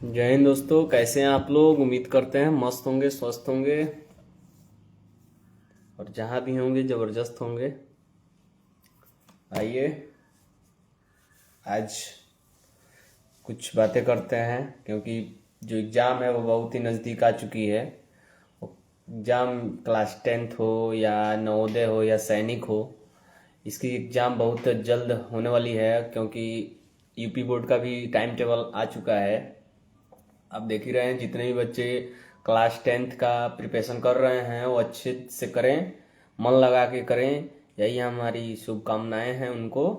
जय हिंद दोस्तों, कैसे हैं आप लोग। उम्मीद करते हैं मस्त होंगे, स्वस्थ होंगे और जहां भी होंगे जबरदस्त होंगे। आइए आज कुछ बातें करते हैं, क्योंकि जो एग्ज़ाम है वो बहुत ही नज़दीक आ चुकी है। एग्ज़ाम क्लास 10th हो या नवोदय हो या सैनिक हो, इसकी एग्ज़ाम बहुत जल्द होने वाली है, क्योंकि यूपी बोर्ड का भी टाइम टेबल आ चुका है। आप देख ही रहे हैं, जितने भी बच्चे क्लास 10th का प्रिपरेशन कर रहे हैं वो अच्छे से करें, मन लगा के करें। यही हमारी शुभकामनाएं हैं उनको,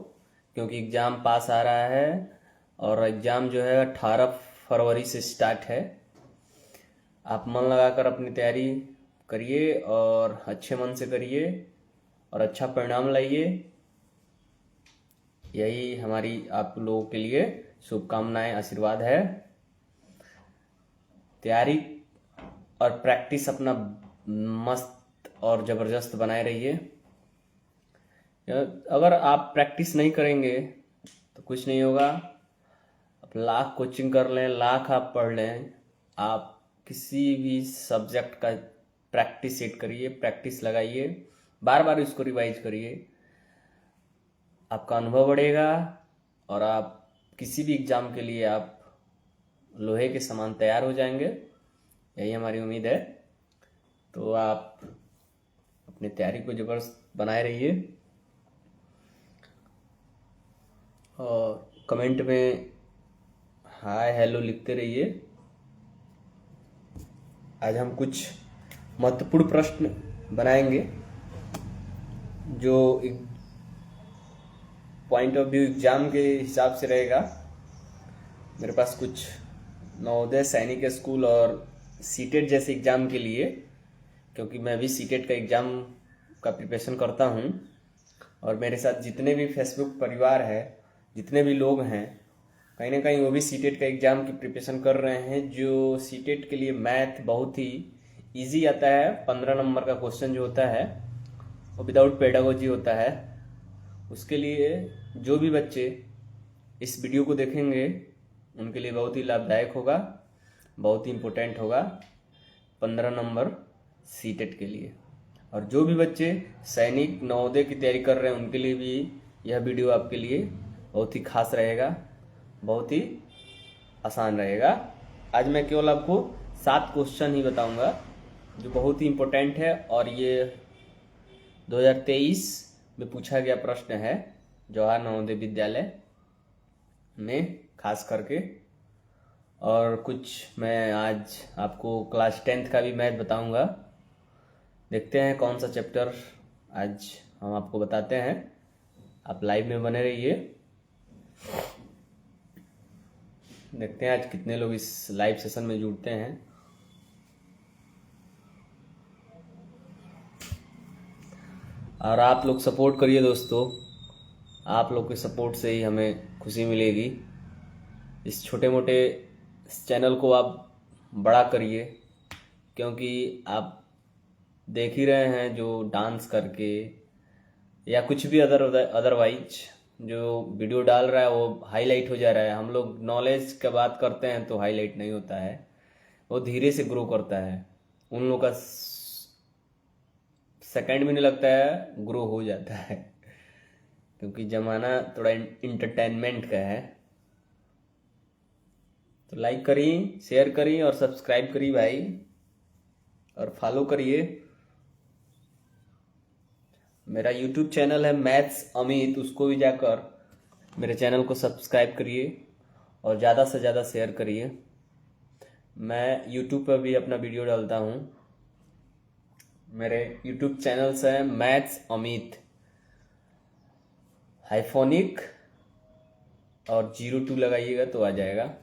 क्योंकि एग्ज़ाम पास आ रहा है और एग्ज़ाम जो है 18 फरवरी से स्टार्ट है। आप मन लगाकर अपनी तैयारी करिए और अच्छे मन से करिए और अच्छा परिणाम लाइए। यही हमारी आप लोगों के लिए शुभकामनाएं, आशीर्वाद है। तैयारी और प्रैक्टिस अपना मस्त और ज़बरदस्त बनाए रहिए। अगर आप प्रैक्टिस नहीं करेंगे तो कुछ नहीं होगा। आप लाख कोचिंग कर लें, लाख आप पढ़ लें, आप किसी भी सब्जेक्ट का प्रैक्टिस सेट करिए, प्रैक्टिस लगाइए, बार बार इसको रिवाइज करिए, आपका अनुभव बढ़ेगा और आप किसी भी एग्ज़ाम के लिए आप लोहे के समान तैयार हो जाएंगे। यही हमारी उम्मीद है। तो आप अपनी तैयारी को ज़बरदस्त बनाए रहिए और कमेंट में हाय हेलो लिखते रहिए। आज हम कुछ महत्वपूर्ण प्रश्न बनाएंगे जो पॉइंट ऑफ व्यू एग्ज़ाम के हिसाब से रहेगा। मेरे पास कुछ नवोदय, सैनिक स्कूल और सीटेट जैसे एग्ज़ाम के लिए, क्योंकि मैं भी सीटेट का एग्ज़ाम का प्रिपरेशन करता हूँ और मेरे साथ जितने भी फेसबुक परिवार है, जितने भी लोग हैं, कहीं ना कहीं वो भी सीटेट का एग्ज़ाम की प्रिपरेशन कर रहे हैं। जो सीटेट के लिए मैथ बहुत ही इजी आता है। 15 नंबर का क्वेश्चन जो होता है वो विदाउट पेडागोजी होता है। उसके लिए जो भी बच्चे इस वीडियो को देखेंगे उनके लिए बहुत ही लाभदायक होगा, बहुत ही इम्पोर्टेंट होगा 15 नंबर सीटेट के लिए। और जो भी बच्चे सैनिक, नवोदय की तैयारी कर रहे हैं उनके लिए भी यह वीडियो आपके लिए बहुत ही खास रहेगा, बहुत ही आसान रहेगा। आज मैं केवल आपको 7 क्वेश्चन ही बताऊंगा जो बहुत ही इम्पोर्टेंट है और ये 2023 में पूछा गया प्रश्न है जवाहर नवोदय विद्यालय में खास करके। और कुछ मैं आज आपको क्लास 10th का भी मैथ बताऊंगा। देखते हैं कौन सा चैप्टर आज हम आपको बताते हैं। आप लाइव में बने रहिए। देखते हैं आज कितने लोग इस लाइव सेशन में जुड़ते हैं। और आप लोग सपोर्ट करिए दोस्तों, आप लोग के सपोर्ट से ही हमें खुशी मिलेगी। इस छोटे मोटे चैनल को आप बड़ा करिए, क्योंकि आप देख ही रहे हैं जो डांस करके या कुछ भी अदरवाइज जो वीडियो डाल रहा है वो हाईलाइट हो जा रहा है। हम लोग नॉलेज की बात करते हैं तो हाईलाइट नहीं होता है, वो धीरे से ग्रो करता है। उन लोगों का सेकंड भी नहीं लगता है, ग्रो हो जाता है, क्योंकि ज़माना थोड़ा इंटरटेनमेंट का है। तो लाइक करिए, शेयर करिए और सब्सक्राइब करिए भाई, और फॉलो करिए। मेरा यूट्यूब चैनल है मैथ्स अमित, उसको भी जाकर मेरे चैनल को सब्सक्राइब करिए और ज़्यादा से ज़्यादा शेयर करिए। मैं यूट्यूब पर भी अपना वीडियो डालता हूँ। मेरे यूट्यूब चैनल्स हैं मैथ्स अमित, हाइफोनिक और 02 लगाइएगा तो आ जाएगा,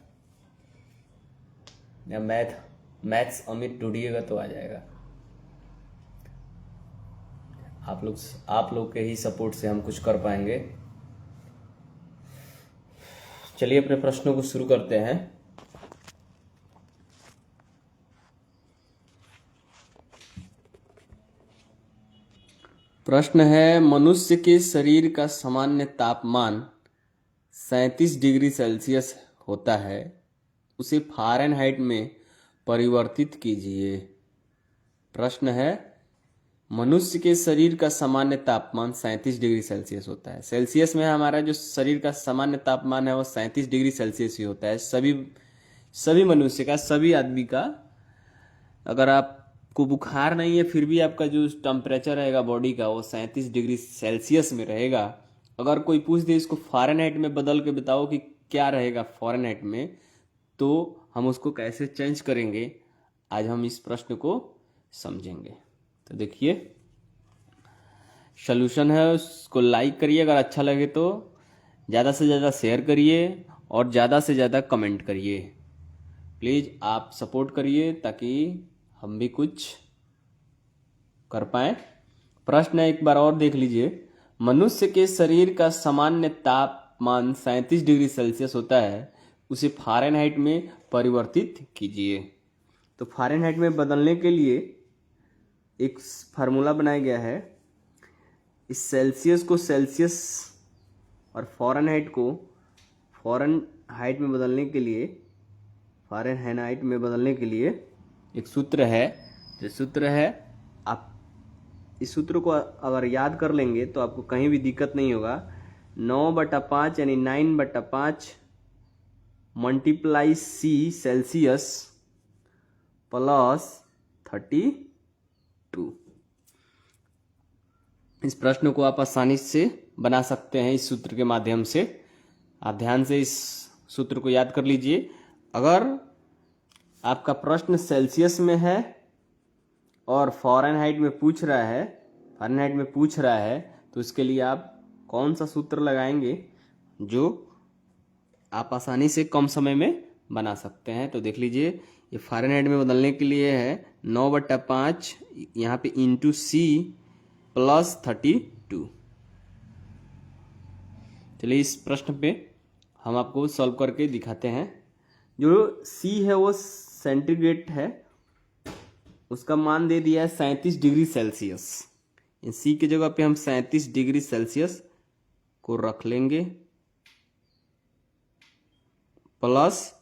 या मैथ्स अमित ढूंढिएगा तो आ जाएगा। आप लोग के ही सपोर्ट से हम कुछ कर पाएंगे। चलिए अपने प्रश्नों को शुरू करते हैं। प्रश्न है, मनुष्य के शरीर का सामान्य तापमान 37 डिग्री सेल्सियस होता है, उसे फ़ारेनहाइट में परिवर्तित कीजिए। प्रश्न है, मनुष्य के शरीर का सामान्य तापमान 37 डिग्री सेल्सियस होता है। सेल्सियस में हमारा जो शरीर का सामान्य तापमान है वो 37 डिग्री सेल्सियस ही होता है। सभी मनुष्य का, सभी आदमी का। अगर आपको बुखार नहीं है फिर भी आपका जो टेम्परेचर रहेगा बॉडी का वो 37 डिग्री सेल्सियस में रहेगा। अगर कोई पूछ दे इसको फ़ारेनहाइट में बदल के बताओ कि क्या रहेगा फ़ारेनहाइट में, तो हम उसको कैसे चेंज करेंगे, आज हम इस प्रश्न को समझेंगे। तो देखिए सॉल्यूशन है, उसको लाइक करिए, अगर अच्छा लगे तो ज़्यादा से ज़्यादा शेयर करिए और ज़्यादा से ज़्यादा कमेंट करिए। प्लीज़ आप सपोर्ट करिए ताकि हम भी कुछ कर पाएँ। प्रश्न एक बार और देख लीजिए, मनुष्य के शरीर का सामान्य तापमान 37 डिग्री सेल्सियस होता है, उसे फ़ारेनहाइट में परिवर्तित कीजिए। तो फ़ारेनहाइट में बदलने के लिए एक फार्मूला बनाया गया है। इस सेल्सियस को सेल्सियस और फ़ारेनहाइट को फ़ारेनहाइट में बदलने के लिए एक सूत्र है। जो सूत्र है, आप इस सूत्र को अगर याद कर लेंगे तो आपको कहीं भी दिक्कत नहीं होगा। 9/5 यानी 9/5 मल्टीप्लाई सी सेल्सियस प्लस 32। इस प्रश्न को आप आसानी से बना सकते हैं इस सूत्र के माध्यम से। आप ध्यान से इस सूत्र को याद कर लीजिए। अगर आपका प्रश्न सेल्सियस में है और फ़ारेनहाइट में पूछ रहा है, तो इसके लिए आप कौन सा सूत्र लगाएंगे जो आप आसानी से कम समय में बना सकते हैं। तो देख लीजिए, ये फ़ारेनहाइट में बदलने के लिए है 9/5 यहाँ पे इंटू सी प्लस 32। चलिए इस प्रश्न पे हम आपको सॉल्व करके दिखाते हैं। जो सी है वो सेंटीग्रेड है, उसका मान दे दिया है 37 डिग्री सेल्सियस। सी की जगह पे हम 37 डिग्री सेल्सियस को रख लेंगे प्लस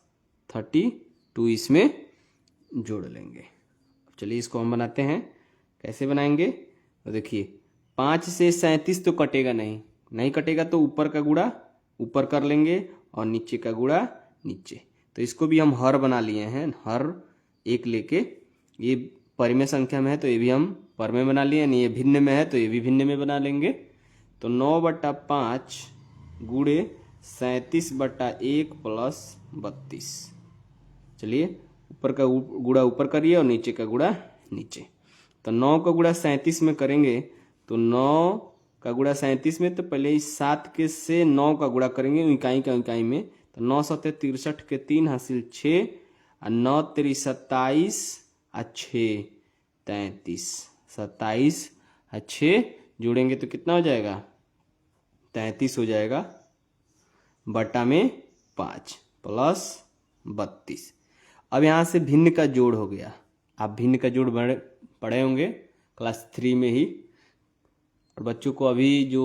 32 इसमें जोड़ लेंगे। चलिए इसको हम बनाते हैं। कैसे बनाएंगे, तो देखिए 5 से 37 तो कटेगा नहीं कटेगा, तो ऊपर का गुणा ऊपर कर लेंगे और नीचे का गुणा नीचे। तो इसको भी हम हर बना लिए हैं, हर एक लेके। ये परिमेय संख्या में है तो ये भी हम पर में बना लिए, यानी ये भिन्न में है तो ये भी भिन्न में बना लेंगे। तो 9/5 गुणे 37/1 प्लस 32। चलिए ऊपर का गुणा ऊपर करिए और नीचे का गुणा नीचे। तो 9 का गुणा 37 में करेंगे तो 9 का गुणा 37 में, तो पहले इस 7 के से 9 का गुणा करेंगे इकाई में। तो 9 7 63 के 3 हासिल 6 और 9 3 27 और 6 33। 27 और 6 जोड़ेंगे तो कितना हो जाएगा, 33 हो जाएगा बटा में 5 प्लस 32। अब यहाँ से भिन्न का जोड़ हो गया। आप भिन्न का जोड़ पढ़े होंगे क्लास 3 में ही। और बच्चों को अभी जो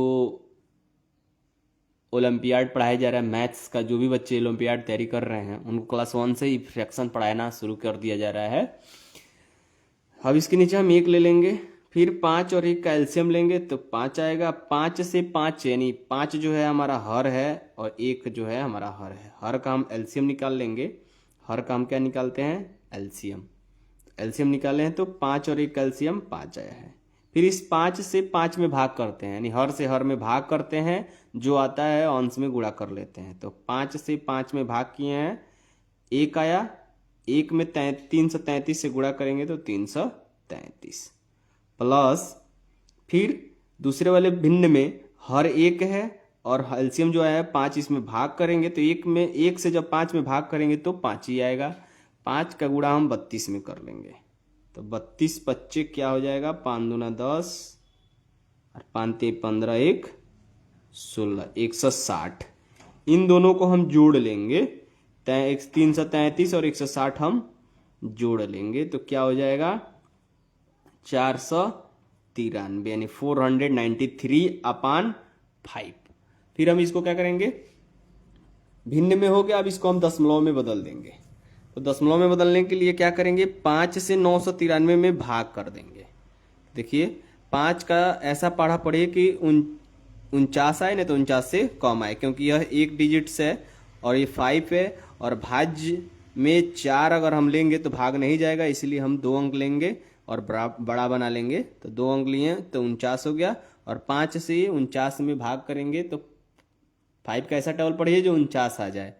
ओलंपियाड पढ़ाया जा रहा है मैथ्स का, जो भी बच्चे ओलंपियाड तैयारी कर रहे हैं उनको क्लास 1 से ही फ्रैक्शन पढ़ाना शुरू कर दिया जा रहा है। अब इसके नीचे हम 1 ले लेंगे, फिर 5 और 1 का एलसीएम लेंगे तो 5 आएगा। 5 से 5 यानी 5 जो है हमारा हर है और 1 जो है हमारा हर है। हर का हम एलसीएम निकाल लेंगे। हर का हम क्या निकालते हैं, एलसीएम। एलसीएम निकाले हैं तो 5 और 1 का एलसीएम 5 आया है। फिर इस 5 से 5 में भाग करते हैं, यानी हर से हर में भाग करते हैं, जो आता है अंश में गुणा कर लेते हैं। तो 5 से 5 में भाग किए हैं, 1 आया। 1 में 333 से गुणा करेंगे तो 333 प्लस, फिर दूसरे वाले भिन्न में हर 1 है और एलसीएम जो आया 5, इसमें भाग करेंगे तो 1 से जब 5 में भाग करेंगे तो 5 ही आएगा। 5 का गुणा हम 32 में कर लेंगे तो 32 25 क्या हो जाएगा, 5 दूना 10 और 5 3 15 1 16 160। इन दोनों को हम जोड़ लेंगे, 333 और 160 हम जोड़ लेंगे तो क्या हो जाएगा, 493 यानी 493/5। फिर हम इसको क्या करेंगे, भिन्न में हो गया, अब इसको हम दशमलव में बदल देंगे। तो दशमलव में बदलने के लिए क्या करेंगे, 5 से 993 में भाग कर देंगे। देखिए 5 का ऐसा पढ़ा पड़े कि 49 आए, नहीं तो 49 से कम आए, क्योंकि यह एक डिजिट्स है और ये 5 है, और भाज्य में 4 अगर हम लेंगे तो भाग नहीं जाएगा, इसलिए हम 2 अंक लेंगे और बड़ा बना लेंगे। तो 2 अंक लिए तो 49 हो गया, और 5 से 49 में भाग करेंगे तो 5 का ऐसा टेबल पढ़िए जो 49 आ जाए,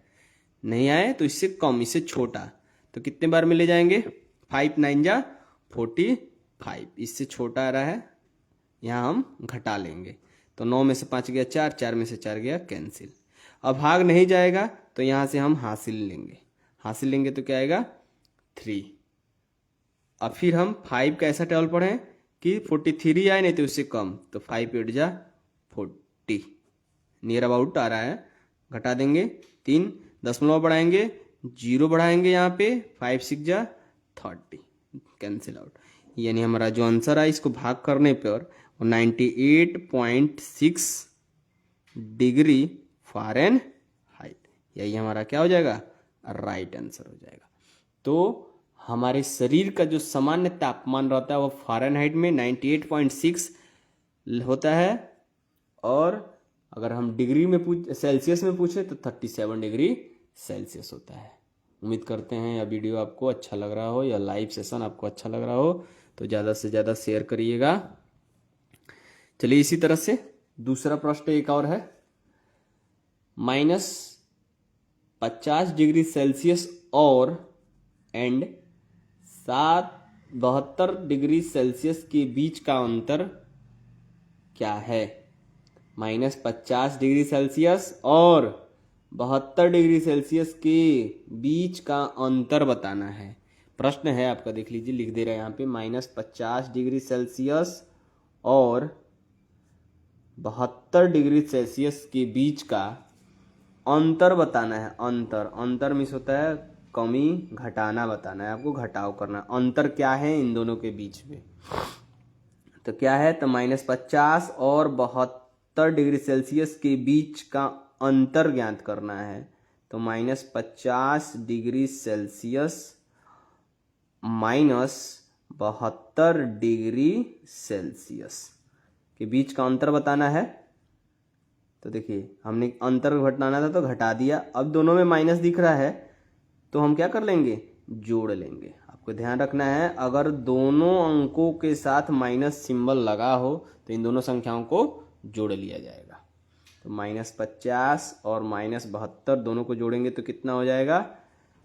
नहीं आए तो इससे कम, इससे छोटा, तो कितने बार में ले जाएंगे, 5 9 जा 45, इससे छोटा आ रहा है, यहाँ हम घटा लेंगे। तो 9 में से 5 गया 4, 4 में से 4 गया कैंसिल। अब भाग नहीं जाएगा तो यहाँ से हम हासिल लेंगे तो क्या आएगा 3। अब फिर हम 5 का ऐसा टेबल पढ़ें कि 43 आए, नहीं तो उससे कम, तो 5 8 जा 40, नियर अबाउट आ रहा है, घटा देंगे 3, दशमलव बढ़ाएंगे, 0 बढ़ाएंगे यहाँ पे, 5 6 जा 30, कैंसिल आउट। यानी हमारा जो आंसर है इसको भाग करने पर 98.6 डिग्री फ़ारेनहाइट, यही हमारा क्या हो जाएगा, राइट आंसर हो जाएगा। तो हमारे शरीर का जो सामान्य तापमान रहता है वो फ़ारेनहाइट में 98.6 होता है, और अगर हम डिग्री में सेल्सियस में पूछे तो 37 डिग्री सेल्सियस होता है। उम्मीद करते हैं यह वीडियो आपको अच्छा लग रहा हो, या लाइव सेशन आपको अच्छा लग रहा हो, तो ज़्यादा से ज़्यादा शेयर करिएगा। चलिए इसी तरह से दूसरा प्रश्न एक और है, -50 डिग्री सेल्सियस और एंड 72 डिग्री सेल्सियस के बीच का अंतर क्या है। -50 डिग्री सेल्सियस और 72 डिग्री सेल्सियस के बीच का अंतर बताना है। प्रश्न है आपका, देख लीजिए, लिख दे रहा है यहाँ पे, -50 डिग्री सेल्सियस और 72 डिग्री सेल्सियस के बीच का अंतर बताना है। अंतर मीन्स होता है कमी, घटाना बताना है आपको, घटाव करना। अंतर क्या है इन दोनों के बीच में, तो क्या है, तो -50 और 72 डिग्री सेल्सियस के बीच का अंतर ज्ञात करना है। तो -50 डिग्री सेल्सियस -72 डिग्री सेल्सियस के बीच का अंतर बताना है। तो देखिए हमने अंतर घटाना था तो घटा दिया, अब दोनों में माइनस दिख रहा है तो हम क्या कर लेंगे, जोड़ लेंगे। आपको ध्यान रखना है, अगर दोनों अंकों के साथ माइनस सिंबल लगा हो तो इन दोनों संख्याओं को जोड़ लिया जाएगा। तो -50 और -72 दोनों को जोड़ेंगे तो कितना हो जाएगा,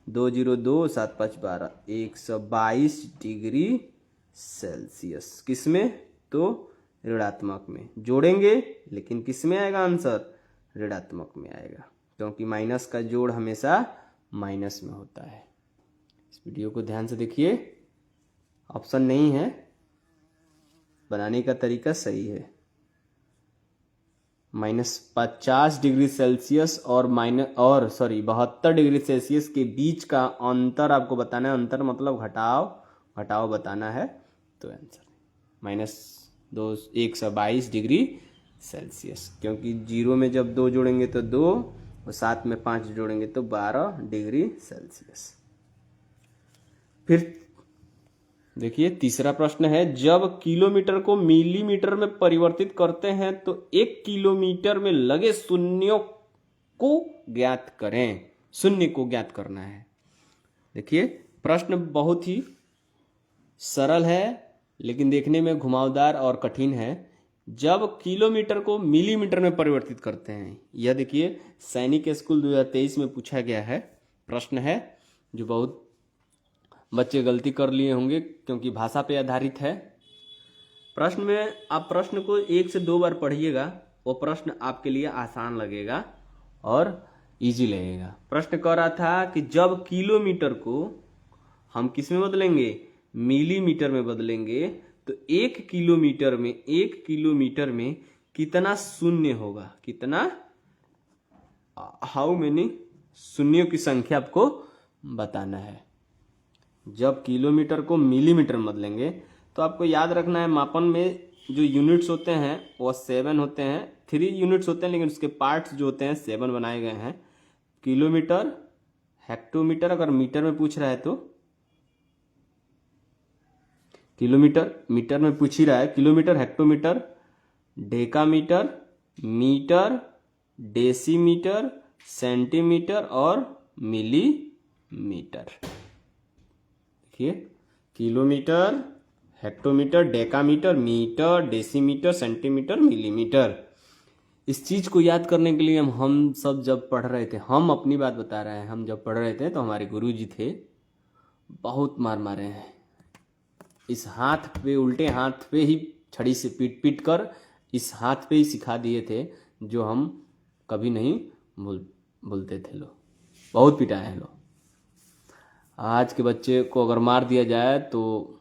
2 0 2 7 5 12, 122 डिग्री सेल्सियस। किस में, तो ऋणात्मक में जोड़ेंगे, लेकिन किस में आएगा आंसर, ऋणात्मक में आएगा, क्योंकि माइनस का जोड़ हमेशा माइनस में होता है। इस वीडियो को ध्यान से देखिए, ऑप्शन नहीं है, बनाने का तरीका सही है। -50 डिग्री सेल्सियस और 72 डिग्री सेल्सियस के बीच का अंतर आपको बताना है। अंतर मतलब घटाव बताना है। तो आंसर -122 डिग्री सेल्सियस, क्योंकि 0 में जब 2 जोड़ेंगे तो 2, और 7 में 5 जोड़ेंगे तो 12 डिग्री सेल्सियस। फिर देखिए तीसरा प्रश्न है, जब किलोमीटर को मिलीमीटर में परिवर्तित करते हैं तो 1 किलोमीटर में लगे शून्यों को ज्ञात करें। शून्य को ज्ञात करना है। देखिए प्रश्न बहुत ही सरल है लेकिन देखने में घुमावदार और कठिन है। जब किलोमीटर को मिलीमीटर में परिवर्तित करते हैं, यह देखिए सैनिक स्कूल 2023 में पूछा गया है प्रश्न है, जो बहुत बच्चे गलती कर लिए होंगे क्योंकि भाषा पे आधारित है। प्रश्न में आप प्रश्न को 1 से 2 बार पढ़िएगा, वो प्रश्न आपके लिए आसान लगेगा और इजी लगेगा। प्रश्न कह रहा था कि जब किलोमीटर को हम किस में बदलेंगे, मिलीमीटर में बदलेंगे, तो 1 किलोमीटर में कितना शून्य होगा, कितना, हाउ मेनी शून्यों की संख्या आपको बताना है। जब किलोमीटर को मिलीमीटर में बदलेंगे तो आपको याद रखना है, मापन में जो यूनिट्स होते हैं वो 7 होते हैं, 3 यूनिट्स होते हैं, लेकिन उसके पार्ट्स जो होते हैं 7 बनाए गए हैं। किलोमीटर हेक्टोमीटर, अगर मीटर में पूछ रहा है तो किलोमीटर, मीटर में पूछ ही रहा है, kilometre, hectometre, decametre, metre, decimetre, centimetre और मिलीमीटर। देखिए, kilometre, hectometre, decametre, metre, decimetre, centimetre, millimetre. इस चीज को याद करने के लिए हम सब जब पढ़ रहे थे, हम अपनी बात बता रहे हैं, हम जब पढ़ रहे थे तो हमारे गुरुजी थे, बहुत मार मारे हैं। इस हाथ पे, उल्टे हाथ पे ही छड़ी से पीट पीट कर इस हाथ पे ही सिखा दिए थे, जो हम कभी नहीं भूलते थे। लोग बहुत पिटाए हैं लोग। आज के बच्चे को अगर मार दिया जाए तो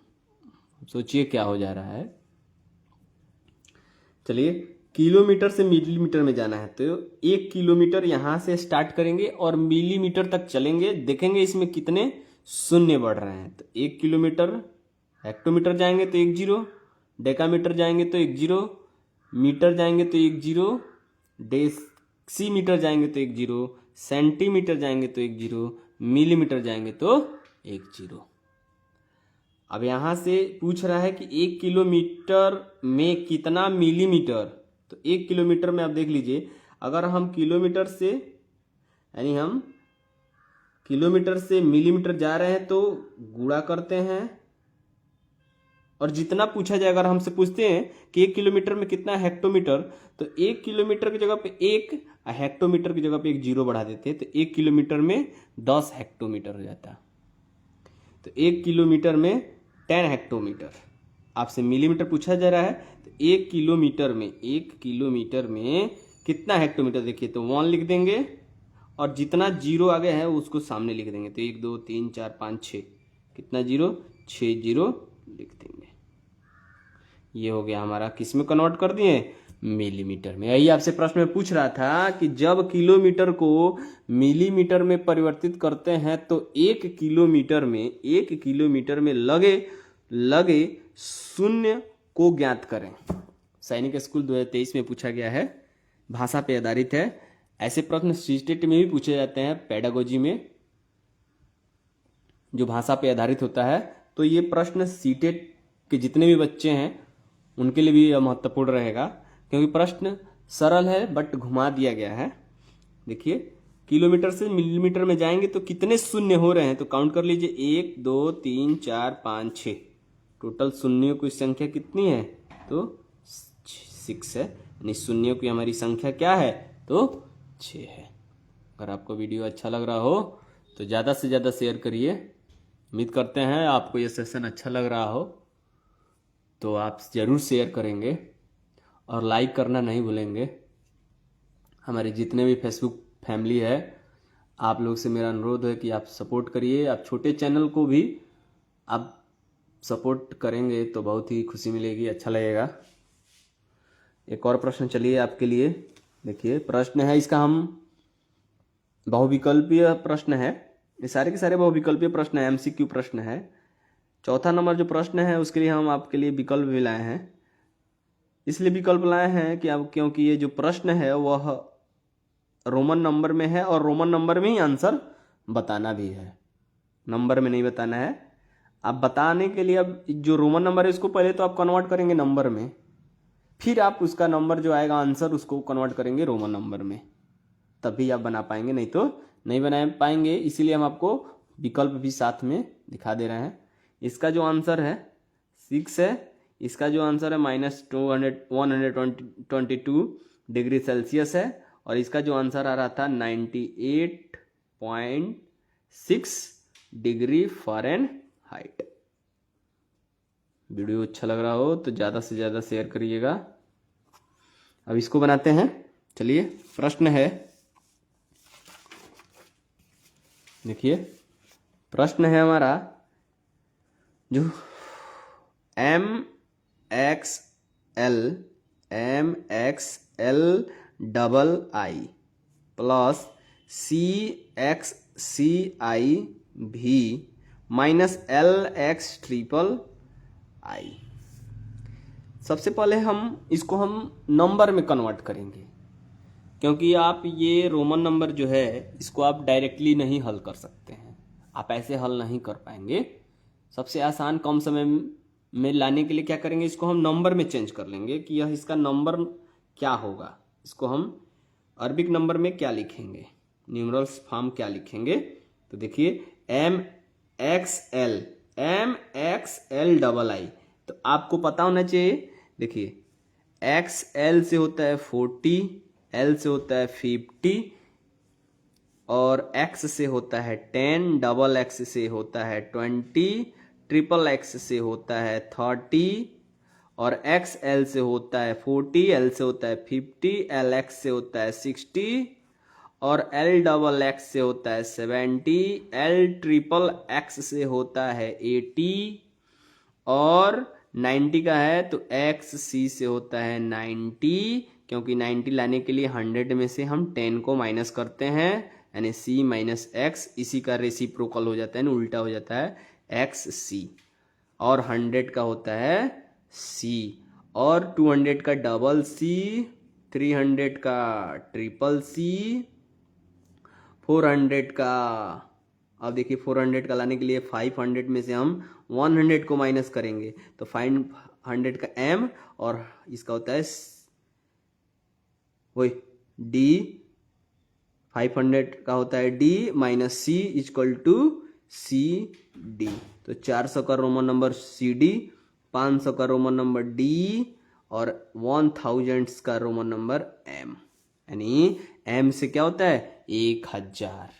सोचिए क्या हो जा रहा है। चलिए, किलोमीटर से मिलीमीटर में जाना है तो 1 किलोमीटर यहां से स्टार्ट करेंगे और मिलीमीटर तक चलेंगे, देखेंगे इसमें कितने शून्य बढ़ रहे हैं। तो 1 किलोमीटर, हेक्टोमीटर जाएंगे तो 1 0, डेकामीटर जाएंगे तो 1 0, मीटर जाएंगे तो 1 0, डेसीमीटर जाएंगे तो 1 0, सेंटीमीटर जाएंगे तो 1 0, मिलीमीटर जाएंगे तो 1 0। अब यहां से पूछ रहा है कि 1 किलोमीटर में कितना मिलीमीटर। तो 1 किलोमीटर में आप देख लीजिए, अगर हम किलोमीटर से, यानी हम किलोमीटर से मिलीमीटर जा रहे हैं तो गुणा करते हैं, और जितना पूछा जाए, अगर हमसे पूछते हैं कि 1 किलोमीटर में कितना हेक्टोमीटर, तो 1 किलोमीटर की जगह पे 1, हेक्टोमीटर की जगह पे 1 0 बढ़ा देते हैं, तो 1 किलोमीटर में 10 हेक्टोमीटर हो जाता। तो 1 किलोमीटर में 10 हेक्टोमीटर। आपसे मिलीमीटर पूछा जा रहा है, तो 1 किलोमीटर में कितना हेक्टोमीटर, देखिए तो 1 लिख देंगे और जितना जीरो आगे है उसको सामने लिख देंगे। तो 1 2 3 4 5 6, कितना जीरो, 6 0 लिख देंगे। ये हो गया हमारा, किस में कन्वर्ट कर दिए, मिलीमीटर में। यही आपसे प्रश्न में पूछ रहा था कि जब किलोमीटर को मिलीमीटर में परिवर्तित करते हैं तो 1 किलोमीटर में लगे शून्य को ज्ञात करें। सैनिक स्कूल 2023 में पूछा गया है, भाषा पे आधारित है। ऐसे प्रश्न सीटेट में भी पूछे जाते हैं, पेडागोजी में जो भाषा पे आधारित होता है। तो ये प्रश्न सीटेट के जितने भी बच्चे हैं उनके लिए भी महत्वपूर्ण रहेगा, क्योंकि प्रश्न सरल है बट घुमा दिया गया है। देखिए, किलोमीटर से मिलीमीटर में जाएंगे तो कितने शून्य हो रहे हैं, तो काउंट कर लीजिए, 1 2 3 4 5 6, टोटल शून्यों की संख्या कितनी है, तो 6 है। यानी शून्यों की हमारी संख्या क्या है, तो 6 है। अगर आपको वीडियो अच्छा लग रहा हो तो ज़्यादा से ज़्यादा शेयर करिए। उम्मीद करते हैं आपको ये सेशन अच्छा लग रहा हो, तो आप ज़रूर शेयर करेंगे और लाइक करना नहीं भूलेंगे। हमारे जितने भी फेसबुक फैमिली है, आप लोग से मेरा अनुरोध है कि आप सपोर्ट करिए। आप छोटे चैनल को भी आप सपोर्ट करेंगे तो बहुत ही खुशी मिलेगी, अच्छा लगेगा। एक और प्रश्न चलिए आपके लिए। देखिए, प्रश्न है इसका, हम बहुविकल्पीय प्रश्न है, ये सारे के सारे बहुविकल्पीय प्रश्न है, MCQ प्रश्न है। चौथा नंबर जो प्रश्न है उसके लिए हम आपके लिए विकल्प भी लाए हैं। इसलिए विकल्प लाए हैं कि अब, क्योंकि ये जो प्रश्न है वह रोमन नंबर में है और रोमन नंबर में ही आंसर बताना भी है, नंबर में नहीं बताना है। आप बताने के लिए अब जो रोमन नंबर है उसको पहले तो आप कन्वर्ट करेंगे नंबर में, फिर आप उसका नंबर जो आएगा आंसर उसको कन्वर्ट करेंगे रोमन नंबर में, तभी आप बना पाएंगे, नहीं तो नहीं बना पाएंगे। इसीलिए हम आपको विकल्प भी साथ में दिखा दे रहे हैं। इसका जो आंसर है 6 है, इसका जो आंसर है -122 डिग्री सेल्सियस है, और इसका जो आंसर आ रहा था 98.6 डिग्री फ़ारेनहाइट। वीडियो अच्छा लग रहा हो तो ज़्यादा से ज़्यादा शेयर करिएगा। अब इसको बनाते हैं। चलिए, प्रश्न है, देखिए प्रश्न है हमारा, जो MXL II प्लस CXCI भी माइनस LXIII। सबसे पहले हम इसको नंबर में कन्वर्ट करेंगे। क्योंकि आप ये रोमन नंबर जो है इसको आप डायरेक्टली नहीं हल कर सकते हैं, आप ऐसे हल नहीं कर पाएंगे। सबसे आसान कम समय में लाने के लिए क्या करेंगे, इसको हम नंबर में चेंज कर लेंगे कि यह इसका नंबर क्या होगा। इसको हम अरबिक नंबर में क्या लिखेंगे, न्यूमरल्स फॉर्म क्या लिखेंगे, तो देखिए MXL MXL II। तो आपको पता होना चाहिए, देखिए XL से होता है 40, L से होता है 50 और X से होता है 10, डबल X से होता है 20, ट्रिपल X से होता है 30 और XL से होता है 40, L से होता है 50, LX से होता है 60 और L डबल X से होता है 70, L ट्रिपल X से होता है 80 और 90 का है तो XC से होता है 90, क्योंकि 90 लाने के लिए 100 में से हम 10 को माइनस करते हैं, यानी C माइनस X, इसी का रेसिप्रोकल हो जाता है, उल्टा हो जाता है XC। और 100 का होता है C और 200 का डबल C, 300 का ट्रिपल C, 400 का, अब देखिए 400 का लाने के लिए 500 में से हम 100 को माइनस करेंगे तो 500 का M और इसका होता है वही D, 500 का होता है D minus C equal to CD। तो 400 का रोमन नंबर CD, 500 का रोमन नंबर D और 1000 का रोमन नंबर M, यानी M से क्या होता है 1000।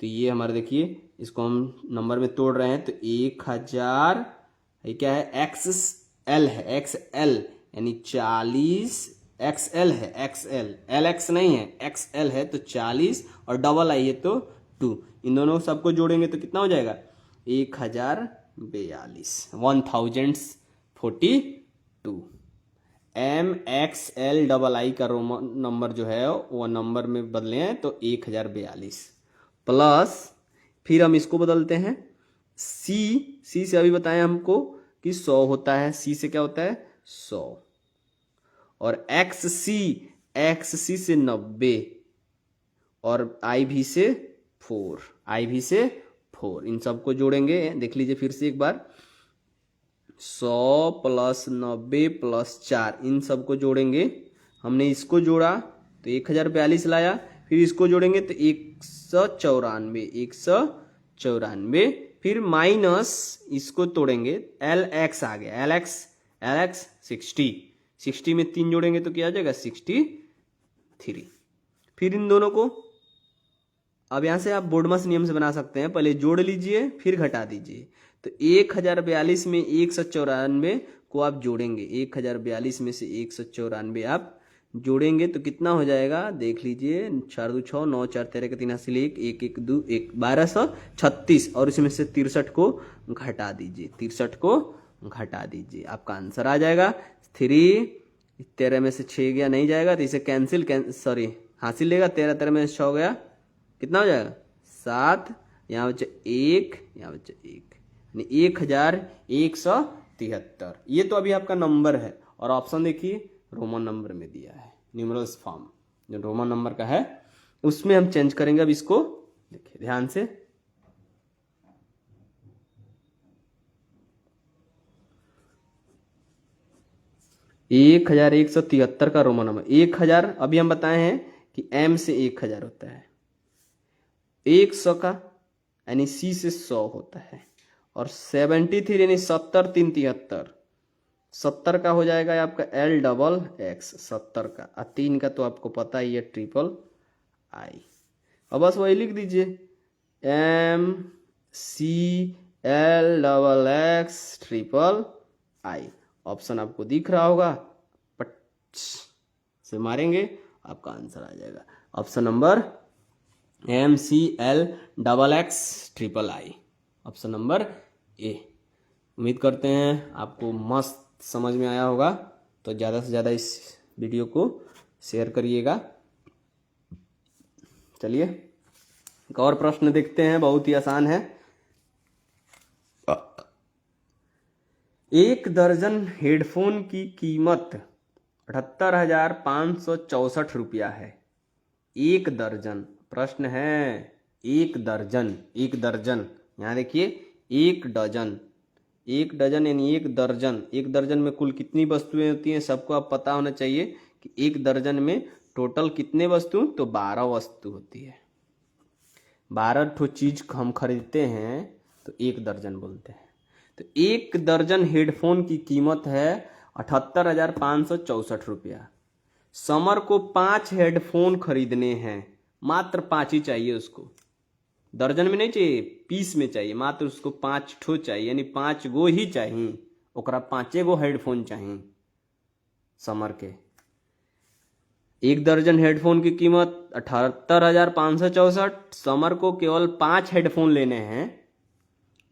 तो ये हमारा देखिए इसको हम नंबर में तोड़ रहे हैं तो 1000, ये क्या है XL है, XL यानी 40, XL है, XL LX नहीं है, XL है तो 40 और डबल आई है तो 2, इन दोनों सबको जोड़ेंगे तो कितना हो जाएगा 1042, 1042। MXLII का रोमन नंबर जो है वो नंबर में बदले हैं तो 1042 प्लस, फिर हम इसको बदलते हैं C से अभी बताया हमको कि 100 होता है, C से क्या होता है 100 और XC से 90 और IV से 4, इन सबको जोड़ेंगे, देख लीजिए फिर से एक बार 100 प्लस 90 प्लस 4, इन सबको जोड़ेंगे। हमने इसको जोड़ा तो 1042 लाया, फिर इसको जोड़ेंगे तो 194, फिर माइनस इसको तोड़ेंगे LX आ गया, LX 60 में 3 जोड़ेंगे तो क्या आ जाएगा 63। फिर इन दोनों को अब यहां से आप बोर्डमस नियम से बना सकते हैं, पहले जोड़ लीजिए फिर घटा दीजिए। तो 1042 में 194 को आप जोड़ेंगे, 1042 में से 194 आप जोड़ेंगे तो कितना हो जाएगा देख लीजिए, 4 2 6 9 4 13 के 3 हासिल 1 1 1 2 1 1236 और इसमें से 63 को घटा दीजिए, 63 को घटा दीजिए, आपका आंसर आ जाएगा 3। 13 में से 6 गया नहीं जाएगा तो इसे सॉरी हासिल लेगा, 13 13 में से 6 गया कितना हो जाएगा 7, यहाँ बच्चा 1, यहाँ बच्चा 1, यानी 1173। ये तो अभी आपका नंबर है और ऑप्शन देखिए रोमन नंबर में दिया है, न्यूमरल्स फॉर्म जो रोमन नंबर का है उसमें हम चेंज करेंगे। अब इसको देखिए ध्यान से, एक 1173 का रोमन नंबर 1000, अभी हम बताए हैं कि M से 1000 होता है, 100 का यानी C से 100 होता है और 73 यानी 70 3 73, 70 का हो जाएगा आपका L डबल X 70 का, 3 का तो आपको पता ही है ट्रिपल I। अब बस वही लिख दीजिए MCL XX triple I, option आपको दिख रहा होगा, पट से मारेंगे आपका आंसर आ जाएगा option number MCLXX triple I, option number A। उम्मीद करते हैं आपको मस्त समझ में आया होगा, तो ज़्यादा से ज़्यादा इस वीडियो को शेयर करिएगा। चलिए एक और प्रश्न देखते हैं, बहुत ही आसान है। 1 दर्जन हेडफोन की कीमत 78,564 रुपया है एक दर्जन। प्रश्न है एक दर्जन, एक दर्जन, यहाँ देखिए एक डजन, एक डजन यानी एक दर्जन। एक दर्जन में कुल कितनी वस्तुएं होती हैं सबको अब पता होना चाहिए कि एक दर्जन में टोटल कितने वस्तु, तो 12 वस्तु होती है। 12 ठो चीज हम खरीदते हैं तो एक दर्जन बोलते हैं। तो एक दर्जन हेडफोन की कीमत है 78,564 रुपया। समर को 5 हेडफोन खरीदने हैं, मात्र 5 ही चाहिए उसको, दर्जन में नहीं चाहिए, पीस में चाहिए, मात्र उसको 5 ठो चाहिए, यानी 5 गो ही चाहिए, ओकरा 5 गो हेडफोन चाहिए समर के। एक दर्जन हेडफोन की कीमत 78,564। समर को केवल 5 हेडफोन लेने हैं,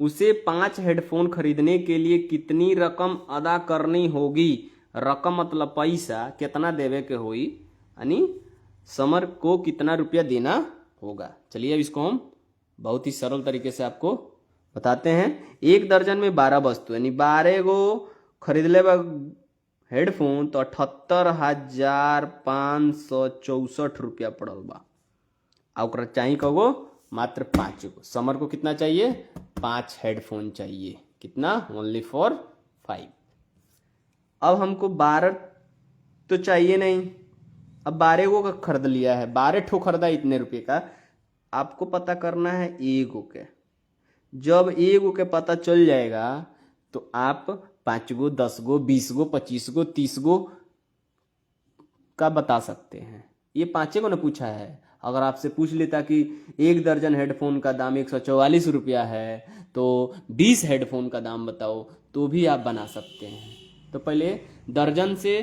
उसे 5 हेडफोन खरीदने के लिए कितनी रकम अदा करनी होगी। रकम मतलब पैसा, कितना देवे के होई, यानी समर को कितना रुपया देना होगा। चलिए अब इसको हम बहुत ही सरल तरीके से आपको बताते हैं। एक दर्जन में 12 वस्तु यानी 12 गो खरीद ले हेडफोन तो 78,564 रुपया पड़ल बा। और चाहिए कगो, मात्र 5 गो। समर को कितना चाहिए, 5 हेडफोन चाहिए। कितना, ओनली फॉर 5। अब हमको 12 तो चाहिए नहीं, अब 12 गो का खरीद लिया है, 12 ठो खरीदा इतने रुपए का। आपको पता करना है एगो के। जब एगो के पता चल जाएगा तो आप 5 गो, 10 गो, 20 गो, 25 गो, 30 गो का बता सकते हैं। ये 5 गो ने पूछा है। अगर आपसे पूछ लेता कि एक दर्जन हेडफोन का दाम 144 रुपया है तो 20 हेडफोन का दाम बताओ, तो भी आप बना सकते हैं। तो पहले दर्जन से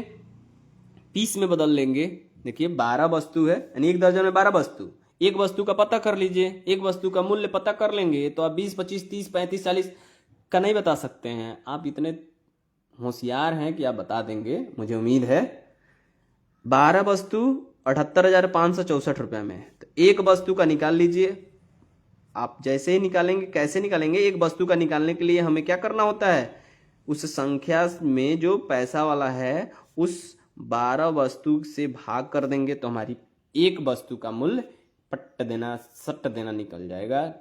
पीस में बदल लेंगे। देखिए 12 वस्तु है यानी एक दर्जन में 12 वस्तु। एक वस्तु का पता कर लीजिए, एक वस्तु का मूल्य पता कर लेंगे तो आप 20, 25, 30, 35, 40 का नहीं बता सकते हैं। आप इतने होशियार हैं कि आप बता देंगे, मुझे उम्मीद है। 12 वस्तु 78,564 रुपये में, तो एक वस्तु का निकाल लीजिए। आप जैसे ही निकालेंगे, कैसे निकालेंगे, एक वस्तु का निकालने के लिए हमें क्या करना होता है, उस संख्या में जो पैसा वाला है उस 12 वस्तु से भाग कर देंगे तो हमारी एक वस्तु का मूल्य पट देना, सट देना निकल जाएगा,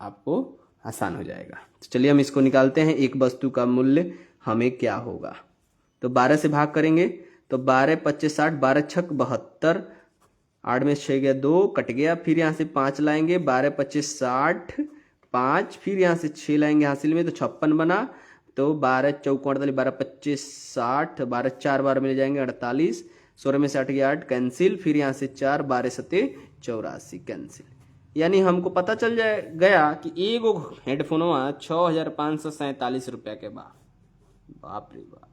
आपको आसान हो जाएगा। तो चलिए हम इसको निकालते हैं। एक वस्तु का मूल्य हमें क्या होगा, तो 12 से भाग करेंगे तो 12 25 60, 12 छक 72, 8 में 6 गया 2 कट गया, फिर यहाँ से 5 लाएंगे, 12 25 60 5, फिर यहाँ से 6 लाएंगे हासिल में तो 56 बना। तो 12 चौक 48, 12 25 60, 12 4 बार मिल जाएंगे 48, 16 में 60 गया 8 कैंसिल, फिर यहाँ से 4, 12 सते 84 कैंसिल। यानी हमको पता चल गया कि एगो हेडफोनवा 6,547 रुपया के बाद। बाप रे बाप,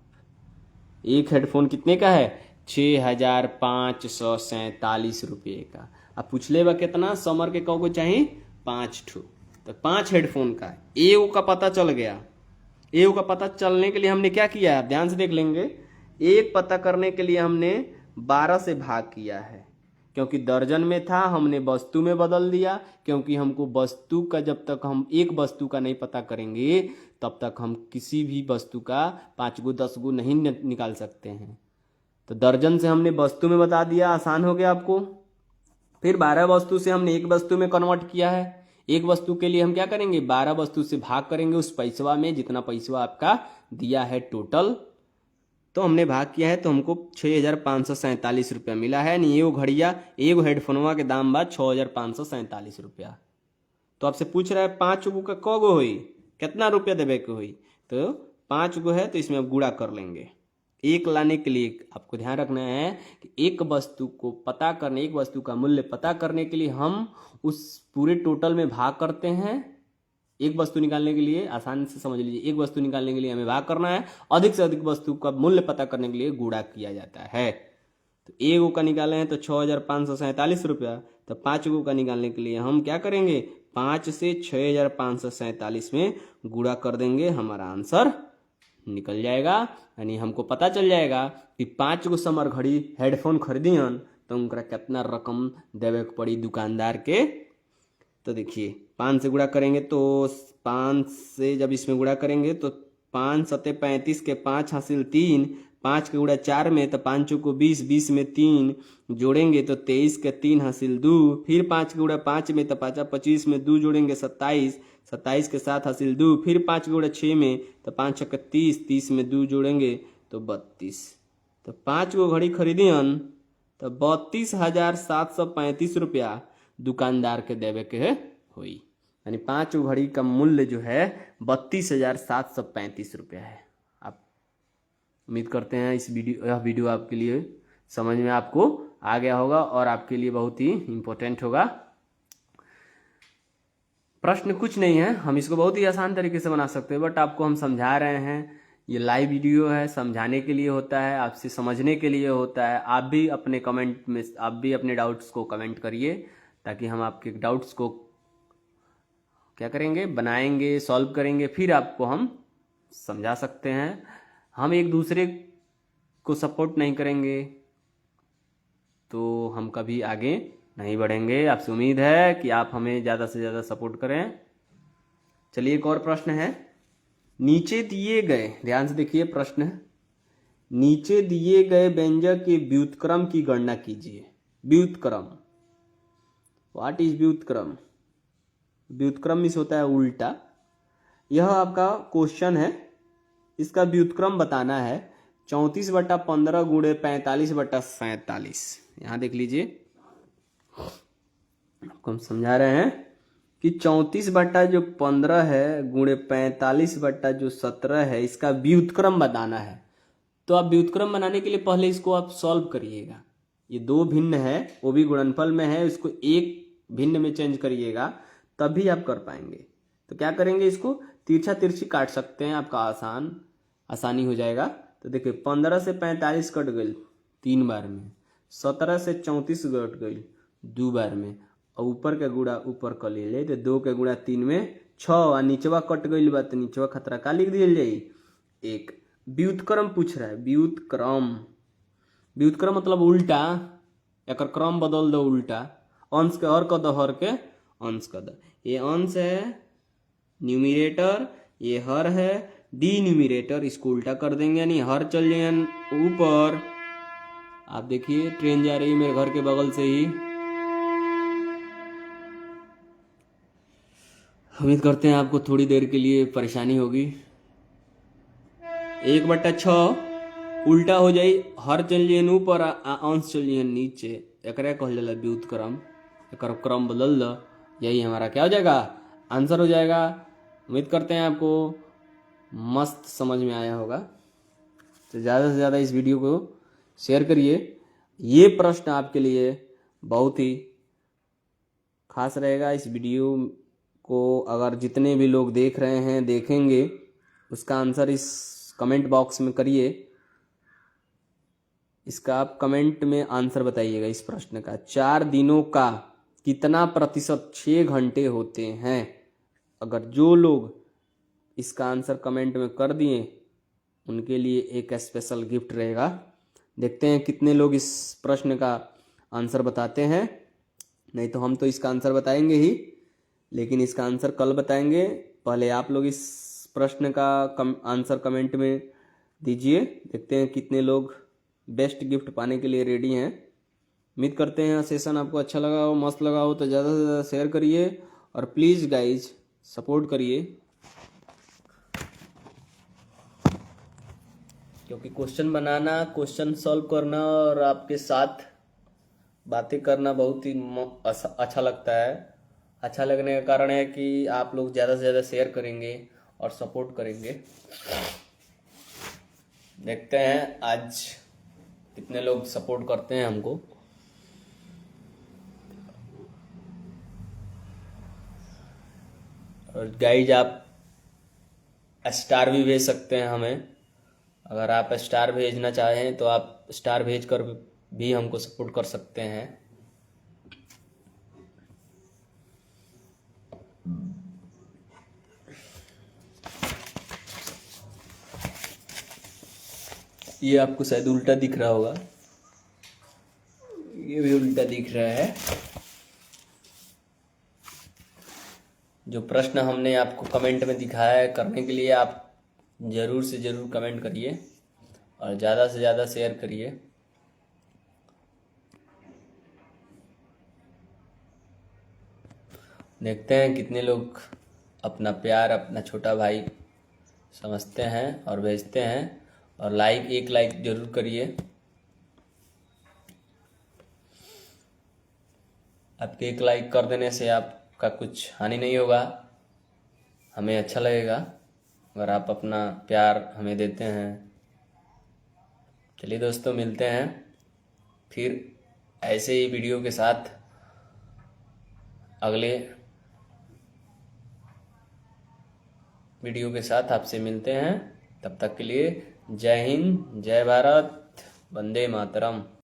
एक हेडफोन कितने का है, 6,547 रुपये का। अब पूछ ले बा कितना, समर के कौ को चाहिए 5 ठो, तो 5 हेडफोन का एगो का पता चल गया। एगो का पता चलने के लिए हमने क्या किया है, ध्यान से देख लेंगे। एक पता करने के लिए हमने 12 से भाग किया है, क्योंकि दर्जन में था हमने वस्तु में बदल दिया, क्योंकि हमको वस्तु का, जब तक हम एक वस्तु का नहीं पता करेंगे तब तक हम किसी भी वस्तु का 5 गो 10 गो नहीं निकाल सकते हैं। तो दर्जन से हमने वस्तु में बता दिया, आसान हो गया आपको। फिर 12 वस्तु से हमने एक वस्तु में कन्वर्ट किया है। एक वस्तु के लिए हम क्या करेंगे, 12 वस्तु से भाग करेंगे उस पैसवा में, जितना पैसवा आपका दिया है टोटल, तो हमने भाग किया है तो हमको 6,547 रुपया मिला है। नहीं एगो घड़िया, एगो हेडफोनवा के दाम बा 6,547 रुपया। तो आपसे पूछ रहा है 5 गो का क गो हुई, कितना रुपया देवे के हुई, तो 5 गो है तो इसमें आप गुणा कर लेंगे। एक लाने के लिए आपको ध्यान रखना है कि एक वस्तु को पता करने, एक वस्तु का मूल्य पता करने के लिए हम उस पूरे टोटल में भाग करते हैं। एक वस्तु निकालने के लिए, आसान से समझ लीजिए, एक वस्तु निकालने के लिए हमें भाग करना है, अधिक से अधिक वस्तु का मूल्य पता करने के लिए गुणा किया जाता है। तो एगो का निकाले हैं तो 6,547 रुपया, तो 5 गो का निकालने के लिए हम क्या करेंगे, 5 से 6,547 में गुणा कर देंगे, हमारा आंसर निकल जाएगा। यानी हमको पता चल जाएगा कि 5 गो समर घड़ी हेडफोन खरीदियन तो उनका कितना रकम देवे के पड़ी दुकानदार के। तो देखिए 5 से गुणा करेंगे तो 5 से जब इसमें गुणा करेंगे तो 5 सते 35 के 5 हासिल 3, 5 के गुणा 4 में तो 5 को 20, 20 में 3 जोड़ेंगे तो 23 के 3 हासिल 2, फिर 5 के गुणा 5 में तो 5 25 में 2 जोड़ेंगे 27, 27 के 7 हासिल 2, फिर 5 के गुणा 6 में तो 5 6 30, 30 में 2 जोड़ेंगे तो 32। तो 5 गो घड़ी खरीदियन तो 32,735 रुपया दुकानदार के देवे के हुई, यानी 5 गो घड़ी का मूल्य जो है 32,735 रुपया है। आप उम्मीद करते हैं यह वीडियो आपके लिए समझ में आपको आ गया होगा और आपके लिए बहुत ही इम्पोर्टेंट होगा। प्रश्न कुछ नहीं है, हम इसको बहुत ही आसान तरीके से बना सकते हैं, बट आपको हम समझा रहे हैं। ये लाइव वीडियो है, समझाने के लिए होता है, आपसे समझने के लिए होता है। आप भी अपने कमेंट में आप भी अपने डाउट्स को कमेंट करिए ताकि हम आपके डाउट्स को क्या करेंगे, बनाएंगे, सॉल्व करेंगे, फिर आपको हम समझा सकते हैं। हम एक दूसरे को सपोर्ट नहीं करेंगे तो हम कभी आगे नहीं बढ़ेंगे। आपसे उम्मीद है कि आप हमें ज़्यादा से ज़्यादा सपोर्ट करें। चलिए एक और प्रश्न है। नीचे दिए गए, ध्यान से देखिए प्रश्न है, नीचे दिए गए व्यंजक के व्युत्क्रम की गणना कीजिए। व्युत्क्रम, व्हाट इज व्युत्क्रम? व्युत्क्रम मीन्स होता है उल्टा। यह आपका क्वेश्चन है, इसका व्युत्क्रम बताना है 34/15 गुणे 45/47। यहां देख लीजिए, आपको हम समझा रहे हैं कि 34/15 है गुणे 45/17 है, इसका व्युत्क्रम बताना है। तो आप व्युत्क्रम बनाने के लिए पहले इसको आप सॉल्व करिएगा। ये दो भिन्न है, वो भी गुणनफल में है, इसको एक भिन्न में चेंज करिएगा तभी आप कर पाएंगे। तो क्या करेंगे, इसको तिरछा तिरछी काट सकते हैं, आपका आसानी हो जाएगा। तो देखिए 15 से 45 कट गई 3 बार में, 17 से 34 कट गई 2 बार में, और ऊपर के गुणा ऊपर कर ले तो 2 के गुणा 3 में 6, और नीचवा कट गई बा तो नीचवा खतरा का लिख दिया जाए 1। व्युत्क्रम पूछ रहा है, व्युत्क्रम, व्युत्क्रम मतलब उल्टा, एक क्रम बदल दो उल्टा, अंश के हर कर दो, हर के अंश कर दो। ये अंश है न्यूमिरेटर, ये हर है डिन्यूमिरेटर, इसको उल्टा कर देंगे, यानी हर चल जाए ऊपर। आप देखिए ट्रेन जा रही है मेरे घर के बगल से ही। उम्मीद करते हैं आपको थोड़ी देर के लिए परेशानी होगी। 1/6 उल्टा हो जाए, हर चल जाए ऊपर, अंश चल जाए नीचे, एकरा कहल जाला व्युत्क्रम। एकर क्रम बदल दो, यही हमारा क्या हो जाएगा, आंसर हो जाएगा। उम्मीद करते हैं आपको मस्त समझ में आया होगा। तो ज़्यादा से ज़्यादा इस वीडियो को शेयर करिए। ये प्रश्न आपके लिए बहुत ही खास रहेगा। इस वीडियो को अगर जितने भी लोग देख रहे हैं देखेंगे, उसका आंसर इस कमेंट बॉक्स में करिए। इसका आप कमेंट में आंसर बताइएगा इस प्रश्न का। 4 दिनों का कितना प्रतिशत 6 घंटे होते हैं? अगर जो लोग इसका आंसर कमेंट में कर दिए उनके लिए एक स्पेशल गिफ्ट रहेगा। देखते हैं कितने लोग इस प्रश्न का आंसर बताते हैं। नहीं तो हम तो इसका आंसर बताएंगे ही, लेकिन इसका आंसर कल बताएंगे। पहले आप लोग इस प्रश्न का आंसर कमेंट में दीजिए। देखते हैं कितने लोग बेस्ट गिफ्ट पाने के लिए रेडी हैं। उम्मीद करते हैं सेशन आपको अच्छा लगा हो, मस्त लगा हो, तो ज़्यादा से ज़्यादा शेयर करिए और प्लीज़ गाइज सपोर्ट करिए, क्योंकि क्वेश्चन बनाना, क्वेश्चन सॉल्व करना और आपके साथ बातें करना बहुत ही अच्छा लगता है। अच्छा लगने का कारण है कि आप लोग ज़्यादा से ज़्यादा शेयर करेंगे और सपोर्ट करेंगे। देखते हैं आज कितने लोग सपोर्ट करते हैं हमको। और गाइज आप स्टार भी भेज सकते हैं हमें। अगर आप स्टार भेजना चाहें तो आप स्टार भेजकर भी हमको सपोर्ट कर सकते हैं। ये आपको शायद उल्टा दिख रहा होगा, ये भी उल्टा दिख रहा है। जो प्रश्न हमने आपको कमेंट में दिखाया है करने के लिए, आप जरूर से जरूर कमेंट करिए और ज़्यादा से ज़्यादा शेयर करिए। देखते हैं कितने लोग अपना प्यार अपना छोटा भाई समझते हैं और भेजते हैं। और एक लाइक जरूर करिए। आपके एक लाइक कर देने से आपका कुछ हानि नहीं होगा, हमें अच्छा लगेगा अगर आप अपना प्यार हमें देते हैं। चलिए दोस्तों, मिलते हैं फिर ऐसे ही वीडियो के साथ अगले वीडियो के साथ आपसे मिलते हैं। तब तक के लिए जय हिंद, जय भारत, वंदे मातरम।